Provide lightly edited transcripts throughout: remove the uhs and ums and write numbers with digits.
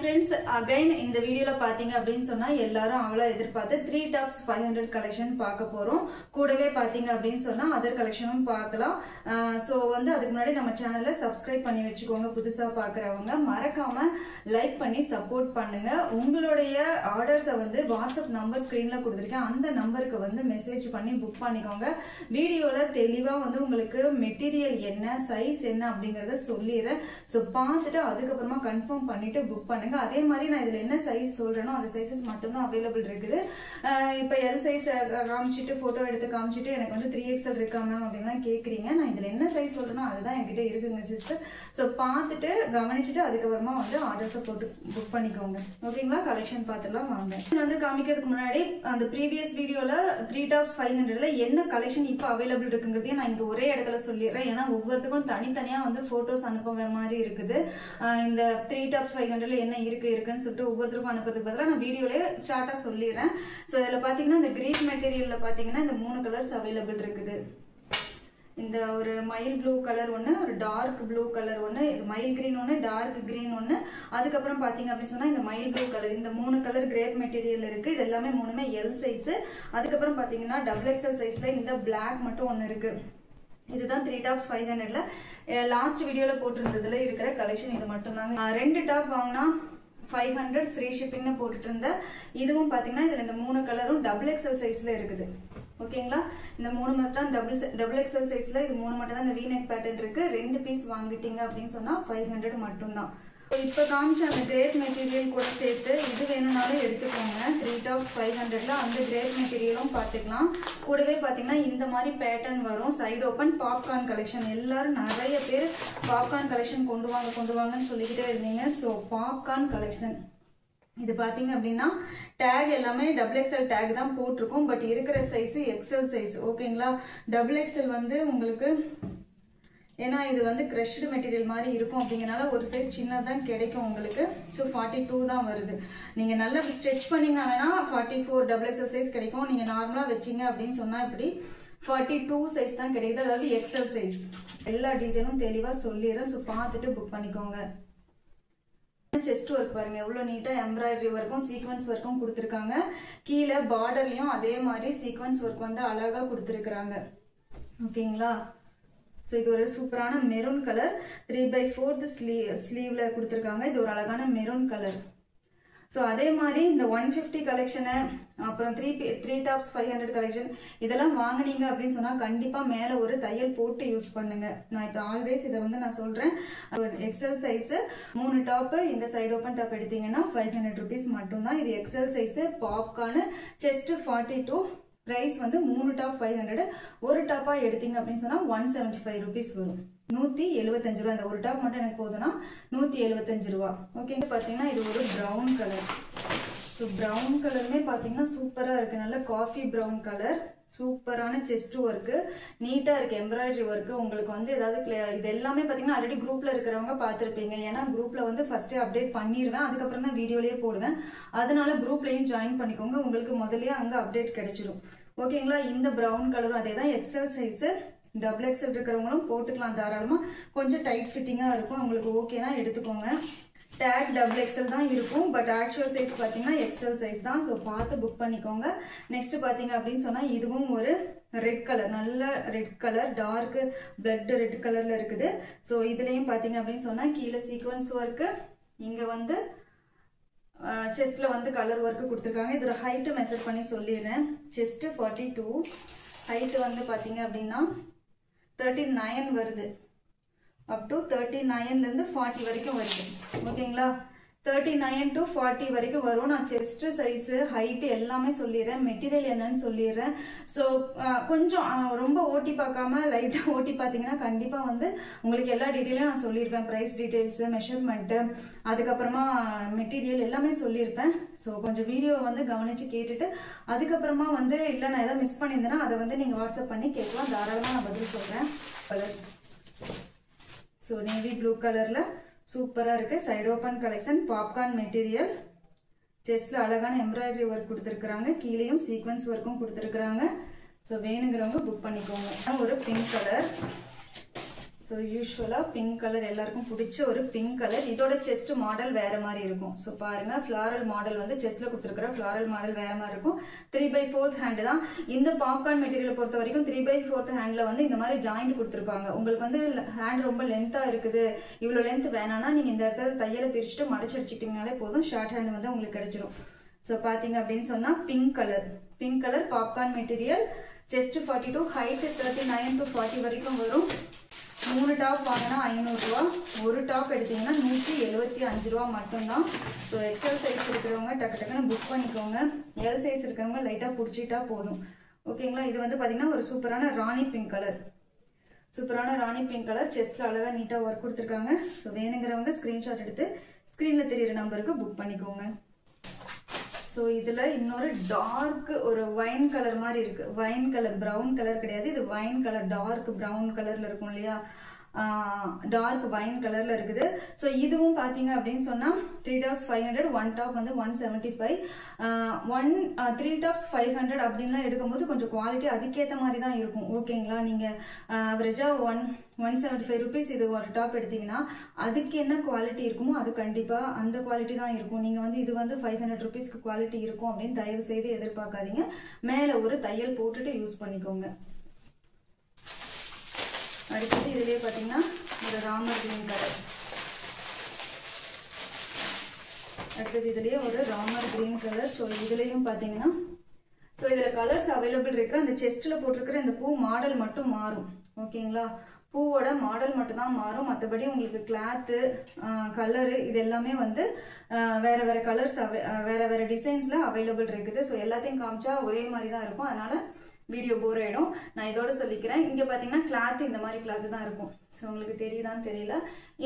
Friends, again இந்த வீடியோல பாத்தீங்க அப்படினு சொன்னா எல்லாரும் அவளா எதிர்பார்த்து 3 tops 500 கலெக்ஷன் பார்க்க போறோம். கூடவே பாத்தீங்க அப்படினு சொன்னா அதர் கலெக்ஷனும் பார்க்கலாம். சோ வந்து அதுக்கு முன்னாடி நம்ம சேனலை சப்ஸ்கிரைப் பண்ணி வெச்சுக்கோங்க. புதுசா பார்க்கறவங்க மறக்காம லைக் பண்ணி சப்போர்ட் பண்ணுங்க. உங்களுடைய ஆர்டர்ஸை வந்து வாட்ஸ்அப் நம்பர் ஸ்கிரீன்ல கொடுத்திருக்கேன். அந்த நம்பருக்கு வந்து மெசேஜ் பண்ணி புக் பண்ணிக்கோங்க. வீடியோல தெளிவா வந்து உங்களுக்கு மெட்டீரியல் என்ன, சைஸ் என்ன அப்படிங்கறத சொல்லிறேன். சோ பார்த்துட்டு அதுக்கு அப்புறமா கன்ஃபார்ம் பண்ணிட்டு புக் பண்ணுங்க. அதே மாதிரி நான் இதுல என்ன சைஸ் சொல்றேனோ அந்த சைஸஸ் மட்டும் தான் அவைலபிள் இருக்குது. இப்போ எல் சைஸ் காமிச்சிட்டு போட்டோ எடுத்து காமிச்சிட்டு எனக்கு வந்து 3XL இருக்கா மேம் அப்படின்லாம் கேக்குறீங்க. நான் இதுல என்ன சைஸ் சொல்றேனோ அதுதான் என்கிட்ட இருக்குங்க சிஸ்டர். சோ பார்த்துட்டு கவனிச்சுட்டு அதுக்கப்புறமா வந்து ஆர்டர்ஸை போட்டு புக் பண்ணிக்கோங்க. ஓகேங்களா? கலெக்ஷன் பார்த்துலாம் வாங்க. வந்து காமிக்கிறதுக்கு முன்னாடி அந்த ப்ரீவியஸ் வீடியோல 3 tops 500ல என்ன கலெக்ஷன் இப்போ அவைலபிள் இருக்குங்கிறதையும் நான் இங்க ஒரே இடத்துல சொல்லிடுறேன். ஏன்னா ஒவ்வொருத்துக்கும் தனித்தனியா வந்து போட்டோஸ் அனுப்புற மாதிரி இருக்குது. இந்த 3 tops 500ல என்ன இருக்குன்னு சொல்லிட்டு ஒவ்வொருத்தருக்கும் அனுப்புறதுக்கு பதிலா நான் வீடியோலயே ஸ்டார்ட்டா சொல்லிடுறேன். சோ இதுல பாத்தீங்கன்னா இந்த கிரீன் மெட்டீரியல்ல பாத்தீங்கன்னா இந்த 3 கலர்ஸ் அவைலபிள் இருக்குது. இந்த ஒரு மயில் ப்ளூ கலர் ஒன்று, ஒரு டார்க் ப்ளூ கலர் ஒன்று, இது மயில் கிரீன் ஒன்று, டார்க் கிரீன் ஒன்று, அதுக்கப்புறம் பாத்தீங்க அப்படின்னு சொன்னா இந்த மயில் ப்ளூ கலர். இந்த 3 கலர் கிரேப் மெட்டீரியல் இருக்கு. இது எல்லாமே மூணுமே எல் சைஸ். அதுக்கப்புறம் பாத்தீங்கன்னா XXL சைஸ்ல இந்த பிளாக் மட்டும் ஒன்று இருக்கு. இதுதான் 3 tops 500ல லாஸ்ட் வீடியோல போட்டிருந்ததுல இருக்கிற கலெக்ஷன். இது மட்டும் தாங்க. 2 டாப் வாங்கினா 500 ஃப்ரீ ஷிப்பிங்னு போட்டுட்டு இருந்த. இதுவும் பாத்தீங்கன்னா இதுல இந்த 3 கலரும் XXL சைஸ்ல இருக்குது. ஓகேங்களா? இந்த 3 மட்டும் XXL சைஸ்ல இது 3 மட்டும் தான் இந்த V-neck பேட்டர்ன் இருக்கு. 2 பீஸ் வாங்கிட்டீங்க அப்படின்னு சொன்னா 500 மட்டும் தான். இப்ப காமிச்ச அந்த கிரேப் மெட்டீரியல் கூட சேர்த்து இது வேணும்னாலும் எடுத்துக்கோங்க. 3 tops 500ல அந்த கிரேப் மெட்டீரியலும் பார்த்துக்கலாம். கூடவே பாத்தீங்கன்னா இந்த மாதிரி பேட்டர்ன் வரும். Side open popcorn collection. எல்லாரும் நிறைய பேர் பாப்கார்ன் கலெக்ஷன் கொண்டு வாங்கன்னு சொல்லிக்கிட்டே இருந்தீங்க. ஸோ பாப்கார்ன் கலெக்ஷன் இது பாத்தீங்க அப்படின்னா டேக் எல்லாமே XXL டேக் தான் போட்டிருக்கோம். பட் இருக்கிற சைஸ் XL சைஸ். ஓகேங்களா? XXL வந்து உங்களுக்கு ஏன்னா இது வந்து கிரஷ்டு மெட்டீரியல் மாதிரி இருக்கும் அப்படிங்கறனால ஒரு சைஸ் சின்னதான் கிடைக்கும் உங்களுக்கு. ஸோ 42 தான் வருது. நீங்க நல்லா ஸ்ட்ரெச் பண்ணீங்கன்னா வேணா 44 XXL சைஸ் கிடைக்கும். நீங்க நார்மலா வச்சீங்க அப்படின்னு சொன்னா இப்படி 42 சைஸ் தான் கிடைக்குது. அதாவது XL சைஸ். எல்லா டீட்டெயிலும் தெளிவா சொல்லிடுறேன். ஸோ பார்த்துட்டு புக் பண்ணிக்கோங்க. செஸ்ட் ஒர்க் பாருங்க எவ்வளவு நீட்டா எம்ப்ராய்டரி ஒர்க்கும் சீக்வன்ஸ் ஒர்க்கும் கொடுத்துருக்காங்க. கீழே பார்டர்லயும் அதே மாதிரி சீக்வன்ஸ் ஒர்க் வந்து அழகா கொடுத்துருக்காங்க. ஓகேங்களா? ஸோ இது ஒரு சூப்பரான மெரூன் கலர் 3/4 ஸ்லீவ்ல கொடுத்துருக்காங்க. இது ஒரு அழகான மெரூன் கலர். ஸோ அதே மாதிரி இந்த 150 கலெக்ஷனு அப்புறம் 3 tops 500 கலெக்ஷன் இதெல்லாம் வாங்கினீங்க அப்படின்னு சொன்னா கண்டிப்பா மேல ஒரு தையல் போட்டு யூஸ் பண்ணுங்க. நான் இப்போ ஆல்வேஸ் இதை வந்து நான் சொல்றேன். XL சைஸ் 3 டாப் இந்த சைடு ஓப்பன் டாப் எடுத்தீங்கன்னா 500 rupees மட்டும் தான். இது XL size popcorn chest 42. Price வந்து 3 டாப் 500. ஒரு டாப்பா எடுத்தீங்க அப்படின்னு சொன்னா 175 rupees வரும். 175 ரூபா. இந்த ஒரு டாப் மட்டும் எனக்கு போதுன்னா 175 ரூபா. ஓகே. பாத்தீங்கன்னா இது ஒரு பிரவுன் கலர். ஸோ பிரவுன் கலருமே பாத்தீங்கன்னா சூப்பரா இருக்கு. நல்ல காஃபி பிரவுன் கலர். சூப்பரான செஸ்ட் ஒர்க்கு நீட்டா இருக்கு. எம்ப்ராய்டரி ஒர்க்கு உங்களுக்கு வந்து ஏதாவது இது எல்லாமே பாத்தீங்கன்னா ஆல்ரெடி குரூப்ல இருக்கிறவங்க பாத்திருப்பீங்க. ஏன்னா குரூப்ல வந்து ஃபர்ஸ்டே அப்டேட் பண்ணிடுவேன். அதுக்கப்புறம் தான் வீடியோலயே போடுவேன். அதனால குரூப்லயும் ஜாயின் பண்ணிக்கோங்க. உங்களுக்கு முதல்லயே அங்க அப்டேட் கிடைச்சிடும். ஓகேங்களா? இந்த பிரவுன் கலரும் அதே தான். XL சைஸ் XXL இருக்கிறவங்களும் போட்டுக்கலாம் தாராளமா. கொஞ்சம் டைட் ஃபிட்டிங்கா இருக்கும். உங்களுக்கு ஓகேனா எடுத்துக்கோங்க. டேக் XXL தான் இருக்கும். பட் ஆக்சுவல் சைஸ் பாத்தீங்கன்னா XL சைஸ் தான். ஸோ பார்த்து புக் பண்ணிக்கோங்க. நெக்ஸ்ட் பாத்தீங்க அப்படின்னு சொன்னா இதுவும் ஒரு ரெட் கலர். நல்ல red colour. Dark blood red கலர்ல இருக்குது. ஸோ இதுலயும் பாத்தீங்க அப்படின்னு சொன்னா கீழே சீக்வன்ஸ் ஒர்க்கு, இங்க வந்து செஸ்ட்ல வந்து கலர் ஒர்க்கு கொடுத்துருக்காங்க. இதோட ஹைட் மெஷர் பண்ணி சொல்லிடுறேன். செஸ்ட் 42, ஹைட் வந்து பாத்தீங்க அப்படின்னா 39 வருது. அப் டு 39ல இருந்து 40 வரைக்கும் வருது. ஓகேங்களா? 39 to 40 வரைக்கும் வரும். நான் செஸ்ட் சைஸ் ஹைட் எல்லாமே சொல்லிடுறேன். மெட்டீரியல் என்னன்னு சொல்லிடுறேன். ஸோ கொஞ்சம் ரொம்ப ஓட்டி பார்க்காம லைட்டா ஓட்டி பார்த்தீங்கன்னா கண்டிப்பா வந்து உங்களுக்கு எல்லா டீட்டெயிலும் நான் சொல்லியிருப்பேன். ப்ரைஸ் டீட்டெயில்ஸ், மெஷர்மெண்ட், அதுக்கப்புறமா மெட்டீரியல் எல்லாமே சொல்லியிருப்பேன். ஸோ கொஞ்சம் வீடியோ வந்து கவனிச்சு கேட்டுட்டு அதுக்கப்புறமா வந்து இல்லை நான் ஏதாவது மிஸ் பண்ணியிருந்தேன்னா அதை வந்து நீங்க வாட்ஸ்அப் பண்ணி கேட்கலாம். தாராளமாக நான் பதில் சொல்றேன். கலர் ஸோ நேவி ப்ளூ கலர்ல சூப்பரா இருக்கு. Side open collection. Popcorn material. செஸ்ட்ல அழகான எம்ப்ராய்டரி ஒர்க் கொடுத்துருக்காங்க. கீழேயும் சீக்வன்ஸ் ஒர்க்கும் கொடுத்துருக்காங்க. ஸோ வேணுங்கிறவங்க புக் பண்ணிக்கோங்க. ஒரு பிங்க் கலர். ஸோ யூஸ்வலாக பிங்க் கலர் எல்லாருக்கும் பிடிச்ச ஒரு பிங்க் கலர். இதோட செஸ்ட் மாடல் வேற மாதிரி இருக்கும். ஸோ பாருங்க, ஃப்ளாரல் மாடல் வந்து செஸ்ட்ல கொடுத்துருக்கிற ஃப்ளாரல் மாடல் வேற மாதிரி இருக்கும். 3/4 ஹேண்ட் தான். இந்த பாப்கார்ன் மெட்டீரியலை பொறுத்த வரைக்கும் 3/4 ஹேண்ட்ல வந்து இந்த மாதிரி ஜாயிண்ட் கொடுத்துருப்பாங்க. உங்களுக்கு வந்து ஹேண்ட் ரொம்ப லென்த்தா இருக்குது, இவ்வளோ லென்த் வேணாம்னா நீங்க இந்த இடத்துல தையலை பிரிச்சுட்டு மடிச்சு அடிச்சுக்கிட்டீங்கனாலே போதும், ஷார்ட் ஹேண்ட் வந்து உங்களுக்கு கிடைச்சிரும். ஸோ பாத்தீங்க அப்படின்னு சொன்னா pink colour popcorn material, chest 42, height 39 to 40 வரைக்கும் வரும். 3 டாப் வாங்கினா 500 ரூபா, ஒரு டாப் எடுத்தீங்கன்னா 175 ரூபா மட்டும்தான். ஸோ எக்ஸல் சைஸ் இருக்கிறவங்க டக்குன்னு புக் பண்ணிக்கோங்க. எல் சைஸ் இருக்கிறவங்க லைட்டா பிடிச்சிட்டா போதும். ஓகேங்களா? இது வந்து பாத்தீங்கன்னா ஒரு சூப்பரான ராணி பிங்க் கலர், செஸ்ட்ல அழகா நீட்டா ஒர்க் கொடுத்துருக்காங்க. ஸோ வேணுங்கிறவங்க ஸ்கிரீன்ஷாட் எடுத்து ஸ்கிரீன்ல தெரியுற நம்பருக்கு புக் பண்ணிக்கோங்க. ஸோ இதுல இன்னொரு டார்க் ஒரு வைன் கலர் மாதிரி இருக்கு. வைன் கலர், பிரவுன் கலர் கிடையாது, இது வைன் கலர், டார்க் பிரவுன் கலர்ல இருக்கும் இல்லையா, டார்க் வைன் கலர்ல இருக்குது. ஸோ இதுவும் பாத்தீங்க அப்படின்னு சொன்னா 3 டாப்ஸ் 500, 1 டாப் வந்து 175. 3 டாப்ஸ் 500 அப்படின்லாம் எடுக்கும்போது கொஞ்சம் குவாலிட்டி அதுக்கேற்ற மாதிரி தான் இருக்கும். ஓகேங்களா? நீங்க அவரேஜா 175 ருபீஸ் இது ஒரு டாப் எடுத்தீங்கன்னா அதுக்கு என்ன குவாலிட்டி இருக்குமோ அது கண்டிப்பா அந்த குவாலிட்டி தான் இருக்கும். நீங்க வந்து இது வந்து 500 ருபீஸ்க்கு குவாலிட்டி இருக்கும் அப்படின்னு தயவு செய்து எதிர்பார்க்காதீங்க. மேல ஒரு தையல் போட்டுட்டு யூஸ் பண்ணிக்கோங்க. அடுத்தது இதுலயே பாத்தீங்கன்னா ஒரு ராமர் கிரீன் கலர், ஸோ இதுலயும் பாத்தீங்கன்னா ஸோ இதுல கலர்ஸ் அவைலபிள் இருக்கு. அந்த செஸ்ட்ல போட்டிருக்கிற இந்த பூ மாடல் மட்டும் மாறும். ஓகேங்களா? பூவோட மாடல் மட்டும் தான் மாறும். மற்றபடி உங்களுக்கு கிளாத்து, கலரு இது எல்லாமே வந்து வேற வேற கலர்ஸ், வேற வேற டிசைன்ஸ்ல அவைலபிள் இருக்குது. ஸோ எல்லாத்தையும் காமிச்சா ஒரே மாதிரி தான் இருக்கும், அதனால வீடியோ போர் ஆயிடும். நான் இதோட சொல்லிக்கிறேன். இங்க பாத்தீங்கன்னா கிளாத் இந்த மாதிரி கிளாத் தான் இருக்கும். ஸோ உங்களுக்கு தெரியுதான்னு தெரியல,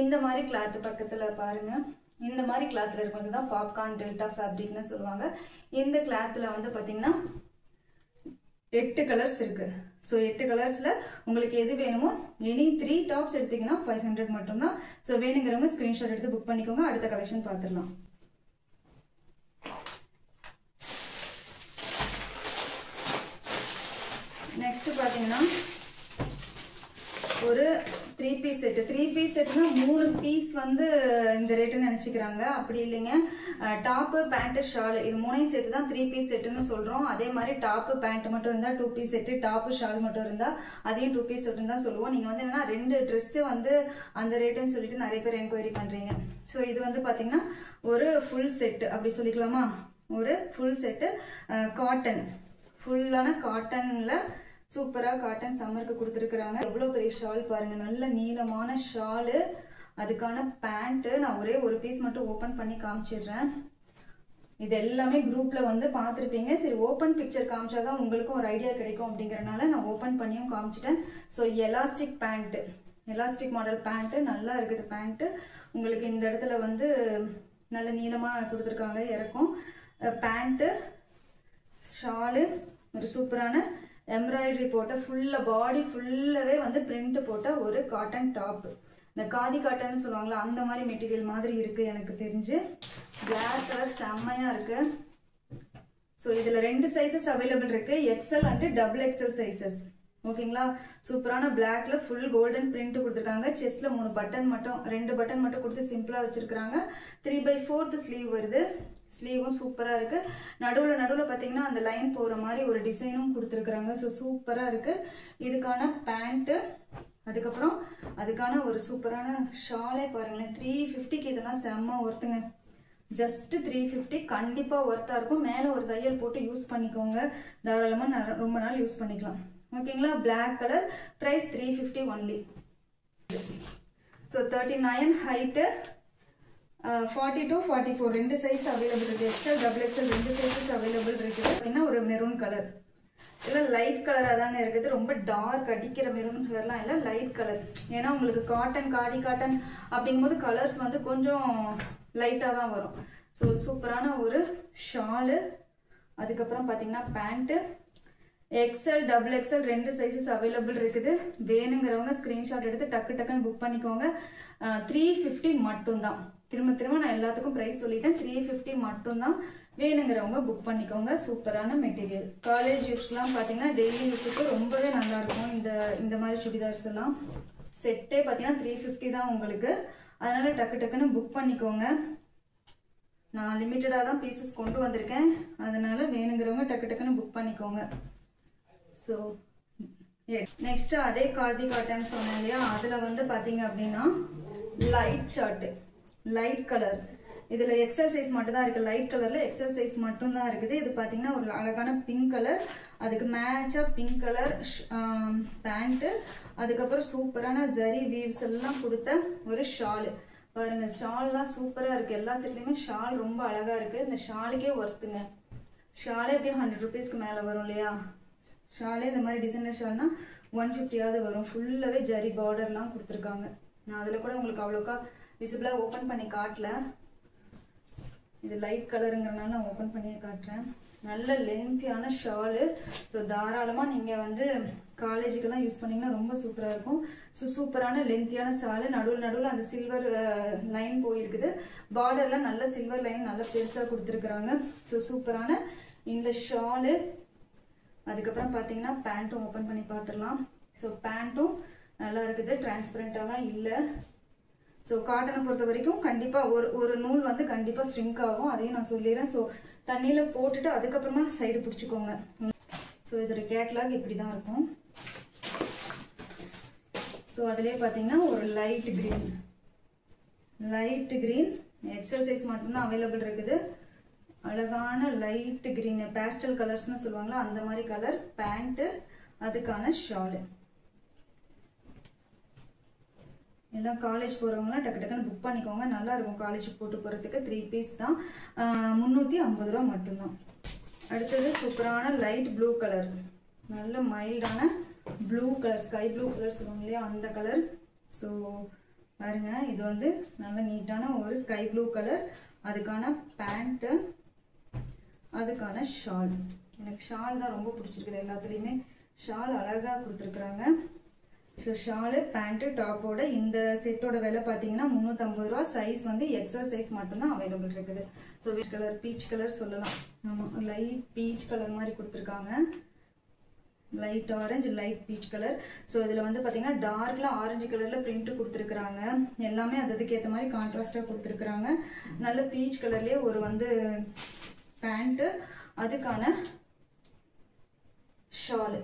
இந்த மாதிரி கிளாத் பக்கத்துல பாருங்க, இந்த மாதிரி கிளாத்ல இருக்கும். இதுதான் பாப்கார்ன் டெல்டா ஃபேப்ரிக்னு சொல்லுவாங்க. இந்த கிளாத்ல வந்து பாத்தீங்கன்னா 8 கலர்ஸ் இருக்கு. ஸோ 8 கலர்ஸ்ல உங்களுக்கு எது வேணுமோ எனி 3 டாப்ஸ் எடுத்தீங்கன்னா 500 மட்டும்தான். ஸோ வேணுங்கிறவங்க ஸ்கிரீன்ஷாட் எடுத்து புக் பண்ணிக்கோங்க. அடுத்த கலெக்ஷன் பார்த்துடலாம். நெக்ஸ்ட் பாத்தீங்கன்னா ஒரு 3 பீஸ் செட். 3 பீஸ் செட்னா 3 பீஸ் வந்து இந்த ரேட்டுன்னு நினைச்சுக்கிறாங்க. அப்படி இல்லைங்க, டாப்பு பேண்ட் ஷால் இது 3 சேர்த்து தான் 3 பீஸ் செட்டுன்னு சொல்றோம். அதே மாதிரி டாப்பு பேண்ட் மட்டும் இருந்தா 2 பீஸ் செட்டு, டாப்பு ஷால் மட்டும் இருந்தா அதையும் 2 பீஸ் செட்டுன்னு தான் சொல்லுவோம். நீங்க வந்து என்னன்னா 2 ட்ரெஸ் வந்து அந்த ரேட்டுன்னு சொல்லிட்டு நிறைய பேர் என்கொயரி பண்றீங்க. ஸோ இது வந்து பாத்தீங்கன்னா ஒரு ஃபுல் செட் அப்படி சொல்லிக்கலாமா, ஒரு ஃபுல் செட்டு காட்டன், ஃபுல்லான காட்டன்ல சூப்பரா காட்டன் சம்மருக்கு கொடுத்துருக்காங்க. எவ்வளவு பெரிய ஷால் பாருங்க, நல்ல நீளமான ஷாலு, அதுக்கான பேண்ட். நான் ஒரே ஒரு பீஸ் மட்டும் ஓபன் பண்ணி காமிச்சிடுறேன். இது எல்லாமே குரூப்ல வந்து பார்த்துருப்பீங்க. சரி, ஓபன் பிக்சர் காமிச்சாதான் உங்களுக்கும் ஒரு ஐடியா கிடைக்கும் அப்படிங்கறதுனால நான் ஓபன் பண்ணியும் காமிச்சிட்டேன். So elastic pant, elastic model pant நல்லா இருக்குது. பேண்ட் உங்களுக்கு இந்த இடத்துல வந்து நல்ல நீளமா கொடுத்துருக்காங்க, இறக்கும். பேண்ட், ஷாலு, ஒரு சூப்பரான எம்ப்ராய்டரி போட்ட ஃபுல்லா பாடி ஃபுல்லாவே வந்து பிரிண்ட் போட்ட ஒரு காட்டன் டாப். இந்த காதி காட்டன் சொல்லுவாங்களா அந்த மாதிரி மெட்டீரியல் மாதிரி இருக்கு எனக்கு தெரிஞ்சு. பிளாக் கலர் செம்மையா இருக்கு. ஸோ இதுல 2 சைசஸ் அவைலபிள் இருக்கு, எக்ஸ்எல் அண்ட் XXL சைசஸ். ஓகேங்களா? சூப்பரான பிளாக்ல ஃபுல் கோல்டன் பிரிண்ட் கொடுத்துருக்காங்க. செஸ்ட்ல 3 பட்டன் மட்டும், 2 பட்டன் மட்டும் கொடுத்து சிம்பிளா வச்சிருக்காங்க. 3/4 ஸ்லீவ் வருது. ஸ்லீவும் சூப்பரா இருக்கு. நடுவுல பாத்தீங்கன்னா அந்த லைன் போற மாதிரி ஒரு டிசைனும் கொடுத்துருக்காங்க. ஸோ சூப்பரா இருக்கு. இதுக்கான பேண்ட், அதுக்கப்புறம் அதுக்கான ஒரு சூப்பரான ஷாலே பாருங்களேன். 350க்கு இதெல்லாம் செம்ம ஒர்த்துங்க. ஜஸ்ட் 350 கண்டிப்பா ஒர்த்தா இருக்கும். மேல ஒரு தையல் போட்டு யூஸ் பண்ணிக்கோங்க, தாராளமா ரொம்ப நாள் யூஸ் பண்ணிக்கலாம். ஓகேங்களா? Black colour, price 350 only. So 39 height, 42, 44 2 size available இருக்கு. XL, XXL 2 சைஸஸ் அவைலபிள் இருக்குது. பார்த்தீங்கன்னா ஒரு மெரூன் கலர், இல்ல லைட் கலரா தானே இருக்குது. ரொம்ப டார்க் அடிக்கிற மெரூன் கலர்லாம் இல்ல, லைட் கலர். ஏன்னா உங்களுக்கு காட்டன், காதி காட்டன் அப்படிங்கும்போது கலர்ஸ் வந்து கொஞ்சம் லைட்டா தான் வரும். ஸோ சூப்பரான ஒரு ஷாலு, அதுக்கப்புறம் பாத்தீங்கன்னா pant. XL, XXL 2 sizes available இருக்குது. வேணுங்கிறவங்க ஸ்கிரீன்ஷாட் எடுத்து டக்குன்னு புக் பண்ணிக்கோங்க. 350 மட்டும்தான். திரும்ப நான் எல்லாத்துக்கும் பிரைஸ் சொல்லிட்டேன். 350 மட்டும்தான். வேணுங்கிறவங்க புக் பண்ணிக்கோங்க. சூப்பரான மெட்டீரியல். காலேஜ் யூஸ்லாம் பாத்தீங்கன்னா டெய்லி யூஸுக்கு ரொம்பவே நல்லா இருக்கும் இந்த மாதிரி சுடிதார்ஸ் எல்லாம். செட்டே பார்த்தீங்கன்னா 350 தான் உங்களுக்கு. அதனால டக்கு டக்குன்னு புக் பண்ணிக்கோங்க. நான் லிமிட்டடாக தான் பீசஸ் கொண்டு வந்திருக்கேன், அதனால வேணுங்கிறவங்க டக்கு டக்குன்னு புக் பண்ணிக்கோங்க. ஸோ நெக்ஸ்ட் அதே கார்த்தி காட்டன் சொன்னேன் இல்லையா, அதில் வந்து பார்த்தீங்க அப்படின்னா லைட் ஷர்ட், லைட் கலர். இதுல எக்ஸல் சைஸ் மட்டும் தான் இருக்கு. லைட் கலர்ல எக்ஸல் சைஸ் மட்டும் தான் இருக்குது. இது பாத்தீங்கன்னா ஒரு அழகான பிங்க் கலர், அதுக்கு மேட்சா பிங்க் கலர் பேண்ட், அதுக்கப்புறம் சூப்பரான ஜரி வீவ்ஸ் எல்லாம் கொடுத்த ஒரு ஷால். பாருங்க ஷால்லாம் சூப்பரா இருக்கு. எல்லா செட்லயுமே ஷால் ரொம்ப அழகா இருக்கு. இந்த ஷாலுக்கே ஒர்த்துங்க. ஷாலே எப்படியும் 100 rupeesக்கு மேல வரும் இல்லையா. ஷாலே இந்த மாதிரி டிசைனர் ஷால்னா 150 வரும். ஃபுல்லாவே ஜரி பார்டர்லாம் கொடுத்துருக்காங்க. நான் அதுல கூட உங்களுக்கு அவ்வளோக்கா விசிபிளா ஓபன் பண்ணி காட்டல, இது லைட் கலருங்கிறனால நான் ஓபன் பண்ணியே காட்டுறேன். நல்ல லென்த்தியான ஷாலு. ஸோ தாராளமாக நீங்கள் வந்து காலேஜுக்கெல்லாம் யூஸ் பண்ணிங்கன்னா ரொம்ப சூப்பராக இருக்கும். ஸோ சூப்பரான லென்த்தியான ஷாலு, நடுவில் அந்த சில்வர் லைன் போயிருக்குது. பார்டர்லாம் நல்ல சில்வர் லைன் நல்லா பெருசாக கொடுத்துருக்குறாங்க. ஸோ சூப்பரான இந்த ஷாலு. அதுக்கப்புறம் பார்த்தீங்கன்னா பேண்ட்டும் ஓப்பன் பண்ணி பார்த்துடலாம். ஸோ பேண்ட்டும் நல்லா இருக்குது, டிரான்ஸ்பரண்டாலாம் இல்லை. ஸோ காட்டனை பொறுத்த வரைக்கும் கண்டிப்பாக ஒரு நூல் வந்து கண்டிப்பாக ஸ்ட்ரிங்க் ஆகும், அதையும் நான் சொல்லிடுறேன். ஸோ தண்ணியில் போட்டுட்டு அதுக்கப்புறமா சைடு பிடிச்சிக்கோங்க. ஸோ இதோட கேட்லாக் இப்படி தான் இருக்கும். ஸோ அதிலே பார்த்தீங்கன்னா ஒரு லைட் கிரீன் எக்ஸல் சைஸ் மட்டும்தான் அவைலபிள் இருக்குது. அழகான லைட் கிரீன், பேஸ்டல் கலர்ஸ்னு சொல்லுவாங்களா அந்த மாதிரி கலர் பேண்ட்டு, அதுக்கான ஷாலு. எல்லாம் காலேஜ் போறவங்கலாம் டக்கு டக்குன்னு புக் பண்ணிக்கோங்க, நல்லா இருக்கும் காலேஜுக்கு போட்டு போறதுக்கு. 3 பீஸ் தான், 350 ரூபா மட்டும்தான். அடுத்தது சூப்பரான லைட் ப்ளூ கலர், நல்ல மைல்டான blue colour, sky blue colour சொல்லுவாங்க இல்லையா அந்த கலர். ஸோ பாருங்க இது வந்து நல்ல நீட்டான ஒரு ஸ்கை ப்ளூ கலர், அதுக்கான பேண்ட்டு, அதுக்கான ஷால். எனக்கு ஷால் தான் ரொம்ப பிடிச்சிருக்குது. எல்லாத்துலேயுமே ஷால் அழகாக கொடுத்துருக்குறாங்க. ஸோ ஷாலு பேண்ட்டு டாப்போட இந்த செட்டோட விலை பார்த்தீங்கன்னா 350 ரூபா. சைஸ் வந்து எக்ஸல் சைஸ் மட்டும்தான் அவைலபிள் இருக்குது. ஸோ கலர் பீச் கலர் சொல்லலாம். ஆமாம், லைட் பீச் கலர் மாதிரி கொடுத்துருக்காங்க. Light orange, light peach colour. So இதில் வந்து பார்த்தீங்கன்னா டார்க்ல ஆரஞ்சு கலரில் பிரிண்ட் கொடுத்துருக்குறாங்க. எல்லாமே அதுக்கு ஏற்ற மாதிரி கான்ட்ராஸ்டாக கொடுத்துருக்குறாங்க. நல்ல பீச் கலர்லேயே ஒரு வந்து பேண்ட்டு, அதுக்கான ஷாலு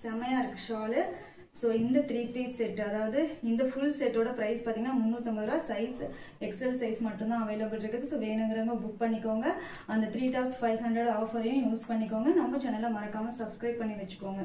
செம்மையாக இருக்குது ஷாலு. ஸோ இந்த 3 பீஸ் செட், அதாவது இந்த ஃபுல் செட்டோட ப்ரைஸ் பார்த்தீங்கன்னா 350 ரூபா. சைஸ் எக்ஸல் சைஸ் மட்டும்தான் அவைலபிள் இருக்குது. ஸோ வேணுங்கிறவங்க புக் பண்ணிக்கோங்க. அந்த 3 டாப்ஸ் 500 ஆஃபரையும் யூஸ் பண்ணிக்கோங்க. நம்ம சேனலை மறக்காமல் சப்ஸ்கிரைப் பண்ணி வச்சுக்கோங்க.